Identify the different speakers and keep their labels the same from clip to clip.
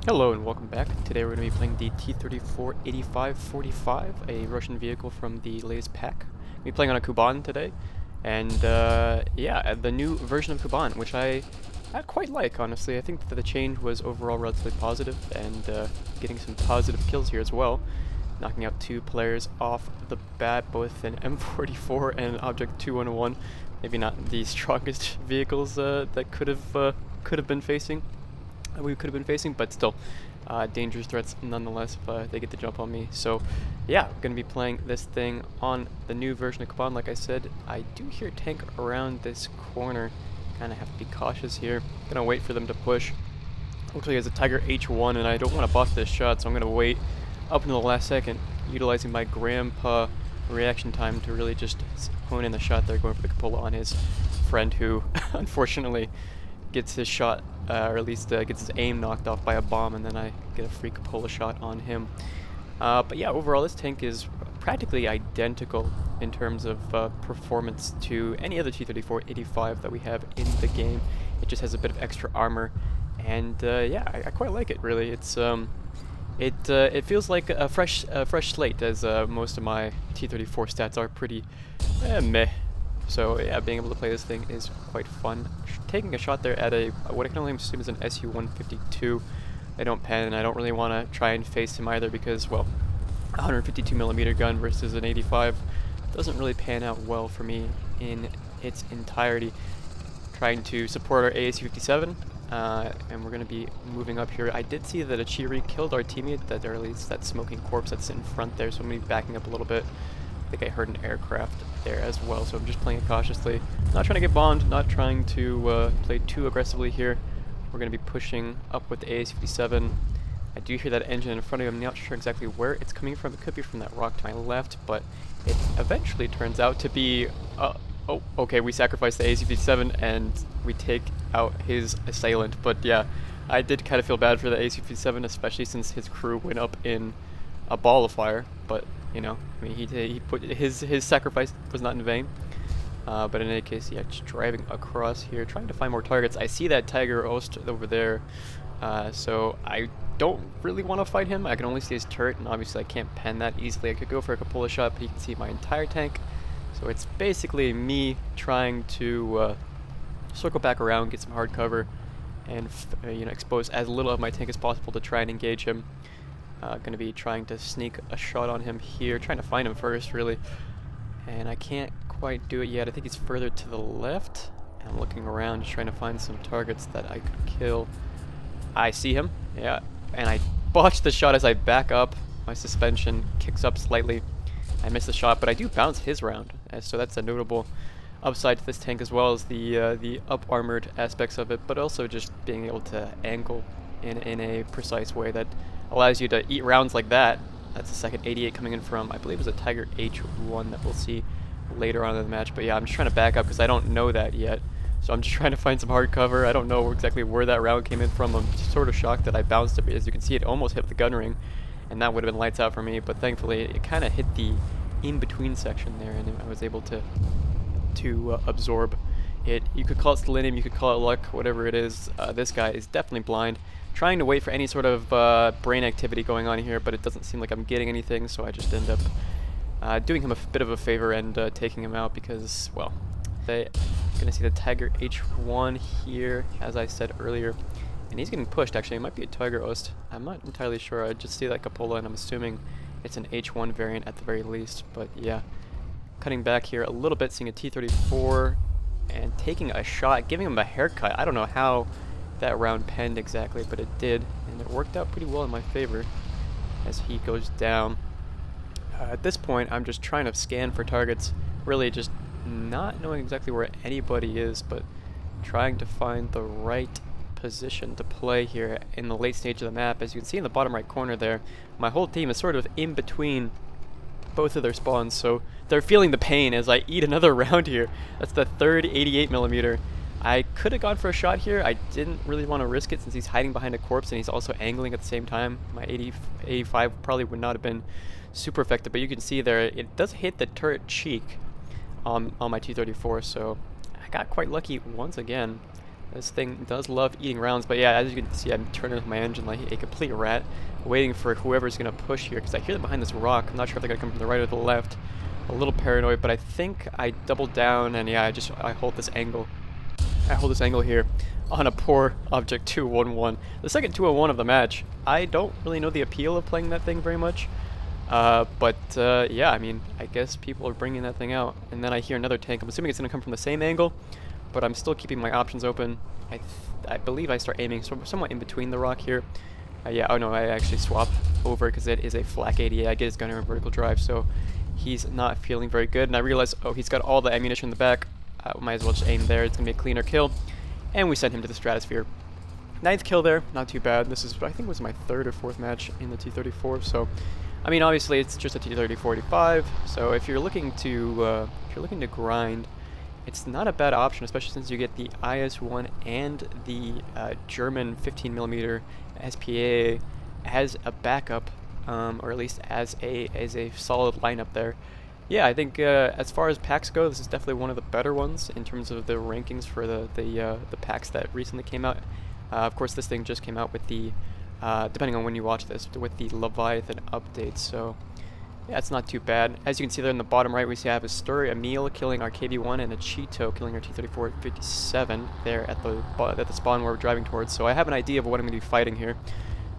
Speaker 1: Hello and welcome back. Today we're going to be playing the T-34-85-45, a Russian vehicle from the latest pack. We'll be playing on a Kuban today, and yeah, the new version of Kuban, which I quite like, honestly. I think that the change was overall relatively positive, and getting some positive kills here as well. Knocking out two players off the bat, both an M44 and an Object 201. Maybe not the strongest vehicles that could have been facing. We could have been facing, but still, dangerous threats nonetheless if they get the jump on me. So, yeah, I'm going to be playing this thing on the new version of Kaban. Like I said, I do hear a tank around this corner. Kind of have to be cautious here. Gonna wait for them to push. Looks like he has a Tiger H1, and I don't want to buff this shot, so I'm gonna wait up until the last second, utilizing my grandpa reaction time to really just hone in the shot there, going for the cupola on his friend who, unfortunately, gets his shot, or at least gets his aim knocked off by a bomb, and then I get a free cupola shot on him. But yeah, overall this tank is practically identical in terms of performance to any other T-34-85 that we have in the game. It just has a bit of extra armor, and yeah, I quite like it really. It feels like a fresh slate, as most of my T-34 stats are pretty meh. So yeah, being able to play this thing is quite fun. Taking a shot there at a what I can only assume is an SU-152. I don't pen, and I don't really want to try and face him either because, well, a 152mm gun versus an 85 doesn't really pan out well for me in its entirety. Trying to support our AAC-57, and we're going to be moving up here. I did see that a Chiri killed our teammate, that, or at least that smoking corpse that's in front there, so I'm going to be backing up a little bit. I think I heard an aircraft there as well, so I'm just playing it cautiously. Not trying to get bombed, not trying to play too aggressively here. We're going to be pushing up with the AAC-57. I do hear that engine in front of me. I'm not sure exactly where it's coming from. It could be from that rock to my left, but it eventually turns out to be... oh, okay, we sacrificed the AAC-57 and we take out his assailant. But yeah, I did kind of feel bad for the AAC-57, especially since his crew went up in a ball of fire. But you know, I mean, he put his sacrifice was not in vain. But in any case, yeah, just driving across here, trying to find more targets. I see that Tiger Ost over there, so I don't really want to fight him. I can only see his turret, and obviously I can't pen that easily. I could go for a cupola shot, but he can see my entire tank. So it's basically me trying to circle back around, get some hard cover, and you know, expose as little of my tank as possible to try and engage him. Going to be trying to sneak a shot on him here, trying to find him first, really. And I can't quite do it yet. I think he's further to the left. I'm looking around, just trying to find some targets that I could kill. I see him, yeah, and I botched the shot as I back up. My suspension kicks up slightly. I miss the shot, but I do bounce his round, so that's a notable upside to this tank, as well as the up-armored aspects of it, but also just being able to angle in a precise way that allows you to eat rounds like that. That's the second 88 coming in from, I believe it was a Tiger H1 that we'll see later on in the match. But yeah, I'm just trying to back up because I don't know that yet. So I'm just trying to find some hard cover. I don't know exactly where that round came in from. I'm just sort of shocked that I bounced it. As you can see, it almost hit the gun ring, and that would have been lights out for me. But thankfully, it kind of hit the in-between section there, and I was able to absorb it. You could call it selenium, you could call it luck, whatever it is. This guy is definitely blind. Trying to wait for any sort of brain activity going on here, but it doesn't seem like I'm getting anything, so I just end up doing him a bit of a favor and taking him out because, well, they're gonna see the Tiger H1 here, as I said earlier, and he's getting pushed. Actually, it might be a Tiger Ost. I'm not entirely sure. I just see that cupola, and I'm assuming it's an H1 variant at the very least. But yeah, cutting back here a little bit, seeing a T-34 and taking a shot, giving him a haircut. I don't know how that round penned exactly, but it did, and it worked out pretty well in my favor as he goes down. At this point, I'm just trying to scan for targets, really just not knowing exactly where anybody is, but trying to find the right position to play here in the late stage of the map. As you can see in the bottom right corner there, my whole team is sort of in between both of their spawns, so they're feeling the pain as I eat another round here. That's the third 88mm. I could have gone for a shot here. I didn't really want to risk it since he's hiding behind a corpse and he's also angling at the same time. My 85 probably would not have been super effective, but you can see there it does hit the turret cheek on my T-34, so I got quite lucky once again. This thing does love eating rounds, but yeah, as you can see, I'm turning off my engine like a complete rat, waiting for whoever's going to push here, because I hear them behind this rock. I'm not sure if they're going to come from the right or the left. A little paranoid, but I think I double down, and yeah, I hold this angle. I hold this angle here on a poor object 2-1-1. The second 2-1 of the match. I don't really know the appeal of playing that thing very much. Yeah, I mean, I guess people are bringing that thing out. And then I hear another tank. I'm assuming it's going to come from the same angle, but I'm still keeping my options open. I believe I start aiming somewhat in between the rock here. Yeah, oh no, I actually swap over because it is a flak 88. I get his gunner in vertical drive, so he's not feeling very good. And I realize, oh, he's got all the ammunition in the back. Might as well just aim there. It's going to be a cleaner kill. And we send him to the stratosphere. 9th kill there, not too bad. This is, I think, was my 3rd or 4th match in the T-34. So, I mean, obviously it's just a T-34-85. So if you're looking to grind, it's not a bad option, especially since you get the IS-1 and the German 15mm SPA as a backup, or at least as a solid lineup there. Yeah, I think as far as packs go, this is definitely one of the better ones in terms of the rankings for the packs that recently came out. Of course, this thing just came out with the, depending on when you watch this, with the Leviathan update. So yeah, it's not too bad. As you can see there in the bottom right, we see I have a Sturry, a Meal killing our KB1, and a Cheeto killing our T-34-57 there at the spawn where we're driving towards. So I have an idea of what I'm going to be fighting here.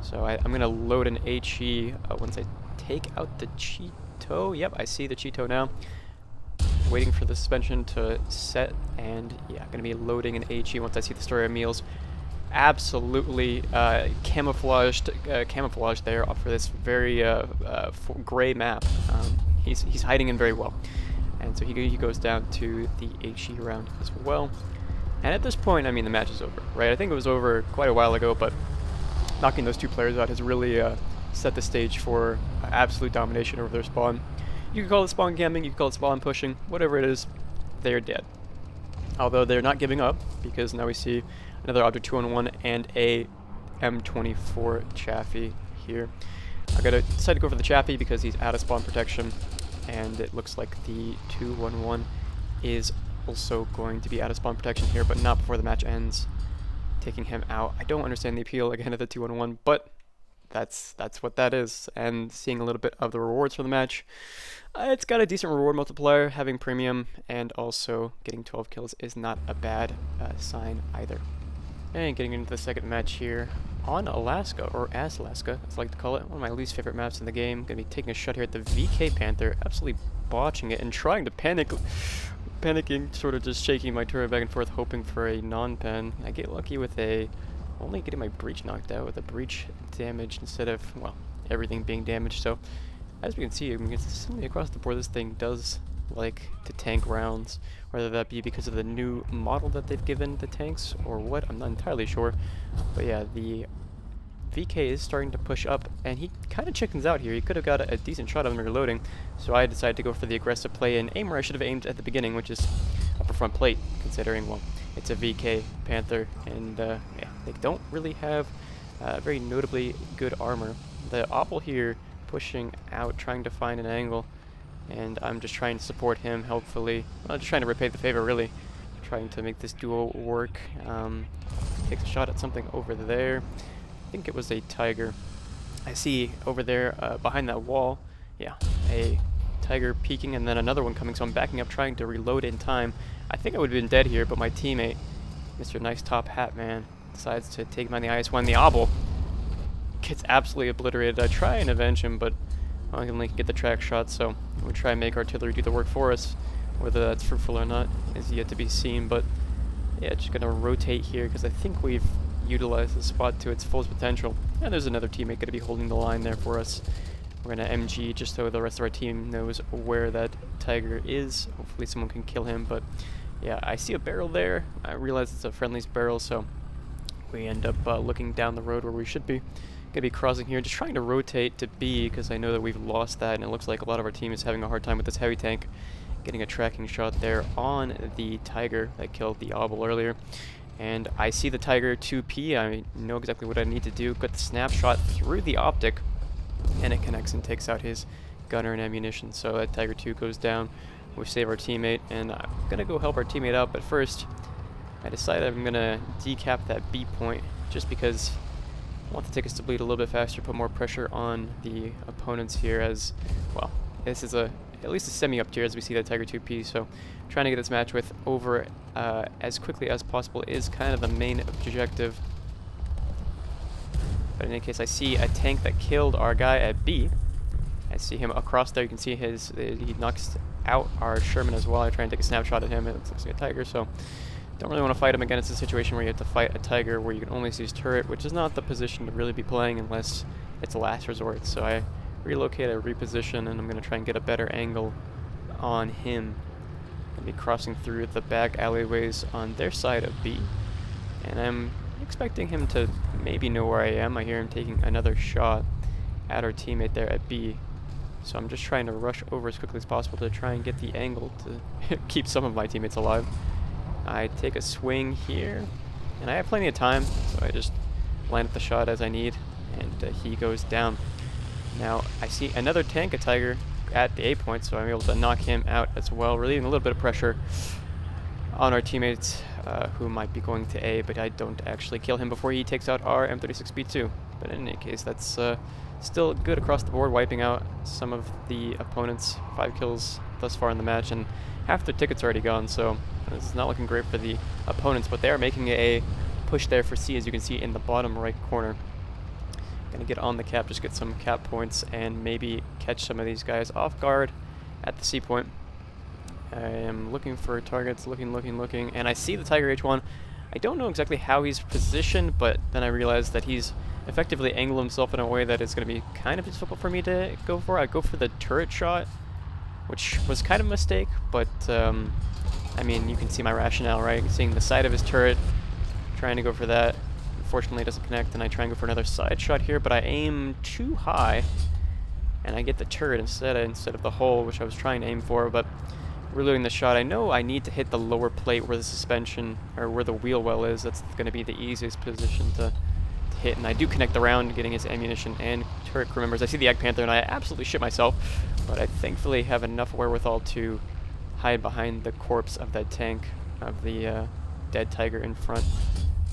Speaker 1: So I'm going to load an HE once I take out the Cheeto. Yep, I see the Cheeto now. Waiting for the suspension to set, and yeah, going to be loading an HE once I see the Sturry Meals. Absolutely camouflaged there for this very gray map. He's hiding in very well, and so he goes down to the HE round as well. And at this point, I mean, the match is over, right? I think it was over quite a while ago, but knocking those two players out has really set the stage for absolute domination over their spawn. You can call it spawn camping, you can call it spawn pushing, whatever it is, they are dead. Although they're not giving up, because now we see another object 2-on-1 and a M24 Chaffee here. I'm going to decide to go for the Chaffee because he's out of spawn protection, and it looks like the 2-1-1 is also going to be out of spawn protection here, but not before the match ends, taking him out. I don't understand the appeal again of the 2-1-1, but that's what that is. And seeing a little bit of the rewards for the match, it's got a decent reward multiplier. Having premium and also getting 12 kills is not a bad sign either. And getting into the second match here on Alaska, or as Alaska, as I like to call it, one of my least favorite maps in the game. Gonna be taking a shot here at the VK Panther, absolutely botching it and trying to panicking, sort of just shaking my turret back and forth, hoping for a non-pen. I get lucky with only getting my breach knocked out with a breach damage instead of, well, everything being damaged. So as we can see, I mean, consistently across the board, this thing does like to tank rounds, whether that be because of the new model that they've given the tanks or what, I'm not entirely sure. But yeah, the VK is starting to push up, and he kind of chickens out here. He could have got a decent shot of him reloading, so I decided to go for the aggressive play and aim where I should have aimed at the beginning, which is upper front plate, considering, well, it's a VK Panther, and yeah, they don't really have very notably good armor. The Opal here pushing out, trying to find an angle, and I'm just trying to support him, hopefully. Well, just trying to repay the favor, really. Trying to make this duo work. Takes a shot at something over there. I think it was a Tiger. I see over there behind that wall, yeah, a Tiger peeking, and then another one coming, so I'm backing up, trying to reload in time. I think I would have been dead here, but my teammate, Mr. Nice Top Hat Man, decides to take him on the IS-1. The Obel gets absolutely obliterated. I try and avenge him, but I can only get the track shot, so we'll try and make artillery do the work for us. Whether that's fruitful or not is yet to be seen, but yeah, just gonna rotate here because I think we've utilized the spot to its fullest potential. And there's another teammate gonna be holding the line there for us. We're gonna MG just so the rest of our team knows where that Tiger is. Hopefully someone can kill him, but yeah, I see a barrel there. I realize it's a friendly's barrel, so we end up looking down the road where we should be. Gonna be crossing here, just trying to rotate to B because I know that we've lost that, and it looks like a lot of our team is having a hard time with this heavy tank. Getting a tracking shot there on the Tiger that killed the Obel earlier. And I see the Tiger 2P, I know exactly what I need to do. Got the snapshot through the optic, and it connects and takes out his gunner and ammunition. So that Tiger 2 goes down. We save our teammate, and I'm gonna go help our teammate out, but first, I decided I'm gonna decap that B point just because I want the tickets to bleed a little bit faster, put more pressure on the opponents here as, well, this is at least a semi-up tier as we see that Tiger 2P, so trying to get this match with over as quickly as possible is kind of the main objective. But in any case, I see a tank that killed our guy at B. I see him across there. You can see he knocks out our Sherman as well. I try and take a snapshot at him. It looks like a Tiger, so don't really want to fight him again. It's a situation where you have to fight a Tiger where you can only see his turret, which is not the position to really be playing unless it's a last resort. So I relocate, I reposition, and I'm going to try and get a better angle on him. Going to be crossing through the back alleyways on their side of B, and I'm expecting him to maybe know where I am. I hear him taking another shot at our teammate there at B. So I'm just trying to rush over as quickly as possible to try and get the angle to keep some of my teammates alive. I take a swing here, and I have plenty of time, so I just land the shot as I need, and he goes down. Now I see another tank, a Tiger, at the A point, so I'm able to knock him out as well, relieving a little bit of pressure on our teammates who might be going to A, but I don't actually kill him before he takes out our M36B2. But in any case, that's still good across the board, wiping out some of the opponents. 5 kills thus far in the match, and half their tickets are already gone, so this is not looking great for the opponents, but they are making a push there for C, as you can see in the bottom right corner. Gonna get on the cap, just get some cap points, and maybe catch some of these guys off guard at the C point. I am looking for targets, looking, and I see the Tiger H1. I don't know exactly how he's positioned, but then I realize that he's effectively angled himself in a way that it's going to be kind of difficult for me to go for. I go for the turret shot, which was kind of a mistake, but I mean, you can see my rationale, right? Seeing the side of his turret, trying to go for that. Unfortunately, it doesn't connect, and I try and go for another side shot here, but I aim too high, and I get the turret instead of the hole, which I was trying to aim for, but reloading the shot, I know I need to hit the lower plate where the suspension, or where the wheel well is. That's going to be the easiest position to hit, and I do connect the round, getting his ammunition and turret crew members. I see the Egg Panther, and I absolutely shit myself, but I thankfully have enough wherewithal to hide behind the corpse of that tank, of the dead Tiger in front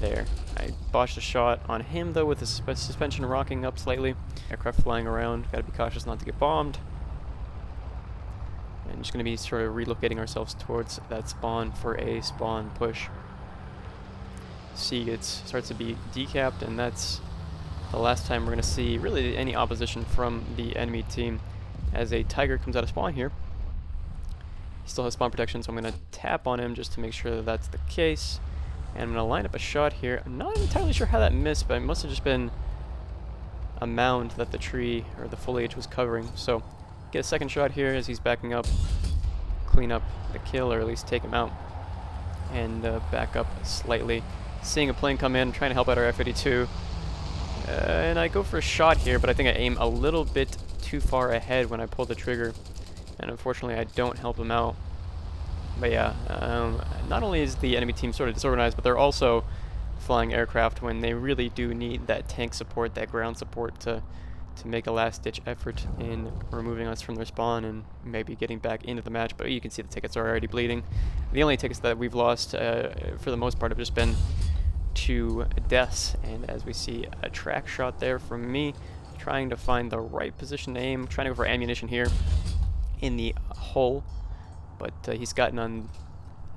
Speaker 1: there. I botched a shot on him, though, with the suspension rocking up slightly. Aircraft flying around, gotta be cautious not to get bombed. And just going to be sort of relocating ourselves towards that spawn for a spawn push. C starts to be decapped, and that's the last time we're going to see really any opposition from the enemy team as a Tiger comes out of spawn here. He still has spawn protection, so I'm going to tap on him just to make sure that that's the case. And I'm going to line up a shot here. I'm not entirely sure how that missed, but it must have just been a mound that the tree or the foliage was covering. So get a second shot here as he's backing up, clean up the kill, or at least take him out, and back up slightly. Seeing a plane come in, trying to help out our F-82, and I go for a shot here, but I think I aim a little bit too far ahead when I pull the trigger, and unfortunately I don't help him out. But yeah, not only is the enemy team sort of disorganized, but they're also flying aircraft when they really do need that tank support, that ground support to make a last-ditch effort in removing us from their spawn and maybe getting back into the match. But you can see the tickets are already bleeding. The only tickets that we've lost, for the most part, have just been to deaths. And as we see, a track shot there from me, trying to find the right position to aim, trying to go for ammunition here in the hole. But he's got none,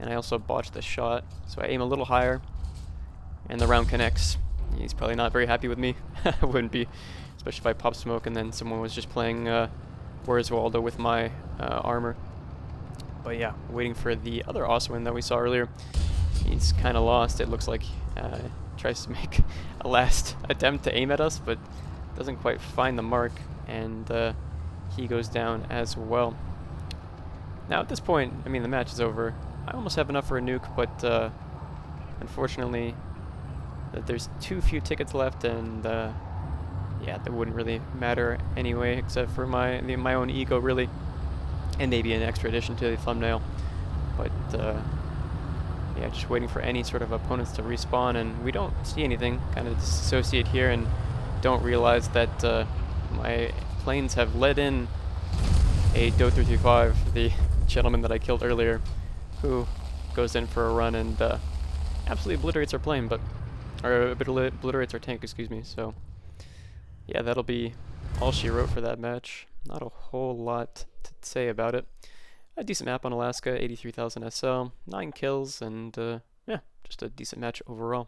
Speaker 1: and I also botched the shot. So I aim a little higher, and the round connects. He's probably not very happy with me. I wouldn't be, especially if I pop smoke and then someone was just playing Where's Waldo with my armor. But yeah, waiting for the other Oswin that we saw earlier. He's kind of lost. It looks like tries to make a last attempt to aim at us, but doesn't quite find the mark, and he goes down as well. Now at this point, I mean, the match is over. I almost have enough for a nuke, but unfortunately, there's too few tickets left, and yeah, that wouldn't really matter anyway, except for my own ego, really, and maybe an extra addition to the thumbnail. But yeah, just waiting for any sort of opponents to respawn, and we don't see anything. Kind of disassociate here and don't realize that my planes have let in a T-34-85, the gentleman that I killed earlier, who goes in for a run and absolutely obliterates our plane, but or obliterates our tank, excuse me. So yeah, that'll be all she wrote for that match. Not a whole lot to say about it. A decent map on Alaska, 83,000 SL, 9 kills, and yeah, just a decent match overall.